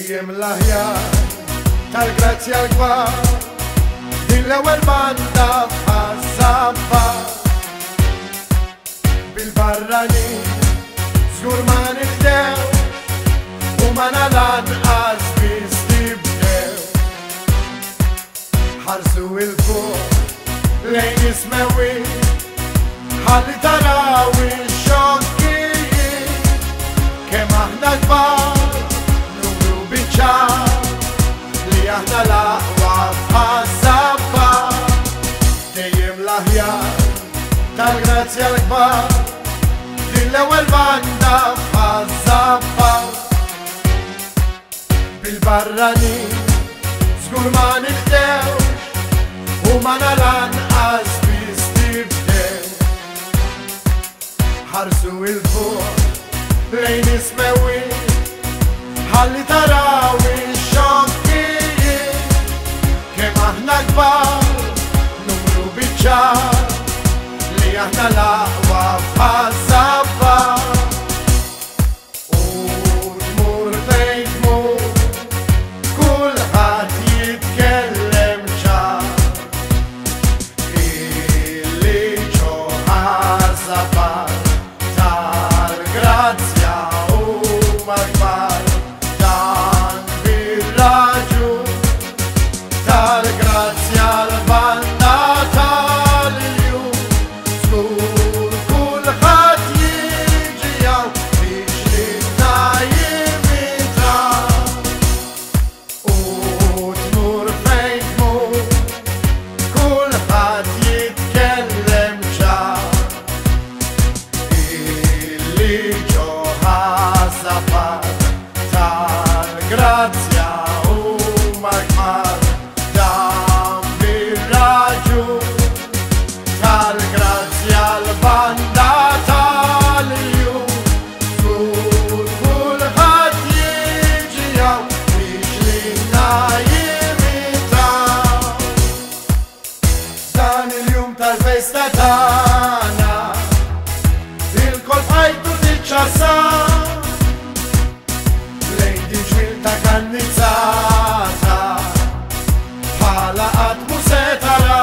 dejjem l-aħjar tal-grazzja l-kbar din l-ewwel banda f'ħaż-żabba bil-barranin żgur ma nibdew u ma nalanqas biss nibdew ħarsu il-fuq lejn ismewin ħalli taraw ix-xokkijiet kemm aħna kbar numru biċċar li aħna l-aqwa f'ħaż-żabba dejjem l-aħjar tal-grazzja l-kbar din l-ewwel banda f'ħaż-żabba bil-barranin żgur ma nibdew u ma nalanqas biss nibdew ħarsu il-fuq lejn ismewin ħalli taraw ix-xokkijiet kemm aħna kbar numru biċċar li aħna l-aqwa f'ħaż-żabba u tmur fejn tmur kulħadd jitkellem ċar illi ġo ħaż-żabba tal-grazzja huma kbar dan bir-raġun tal-grazzja l-banda tal-jum żgur kulħadd jiġi hawn biex lilna jimita u tmur fejn tmur kulħadd jitkellem ċar illi ġo ħaż-żabba tal-grazzja huma kbar dan bir-raġun tal-grazzja l-banda tal-jum żgur kulħadd jiġi hawn biex lilna jimita dan il-jum tal-festa tagħna il-kol fajtu tiċċassar lejn din ġmilta kannizzata bħala qatt mhu se tara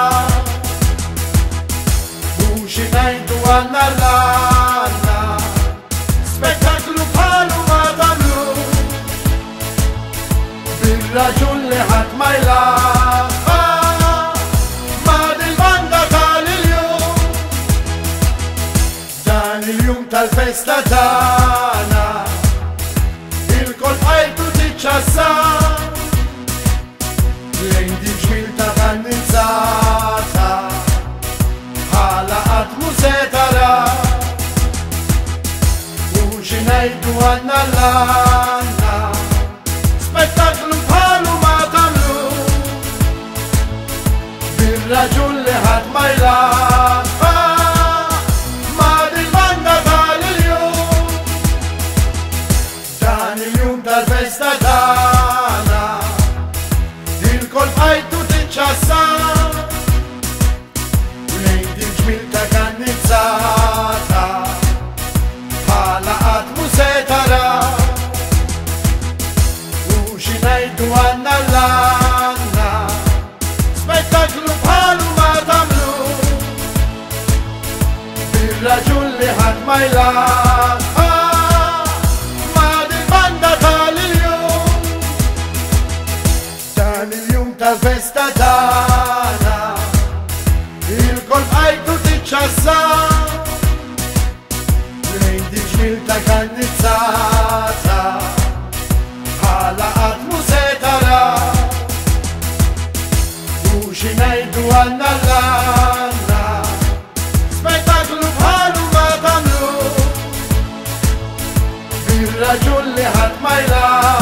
u xi ngħidu għandna l-għandna spettaklu bħalu ma tagħmlu bir-raġun li ħadd ma jlaħħa ma' dil-banda tal-iljum dan il-jum tal-festa tagħna il-kol fajtu tiċċassar lejn din ġmilta kannizzata bħala qatt mhu se tara u xi ngħidu għandna l-għandna spettaklu bħalu ma tagħmlu bir-raġun li ħadd ma jlaħħa ma' dil-banda tal-iljum dan il-jum tal-festa tagħna il-kol fajtu tiċċassar lejn din ġmilta kannizzata bħala qatt mhu se tara u xi ngħidu għandna l-għandna spettaklu bħalu ma tagħmlu bir-raġun li ħadd ma jlaħħa ma' dil-banda tal-iljum dan il-jum tal-festa tagħna il-kol fajtu tiċċassar lejn din ġmilta kannizzata bħala qatt mhu se tara u xi ngħidu għandna l-għandna spettaklu bħalu ma tagħmlu bir-raġun li ħadd ma jlaħħa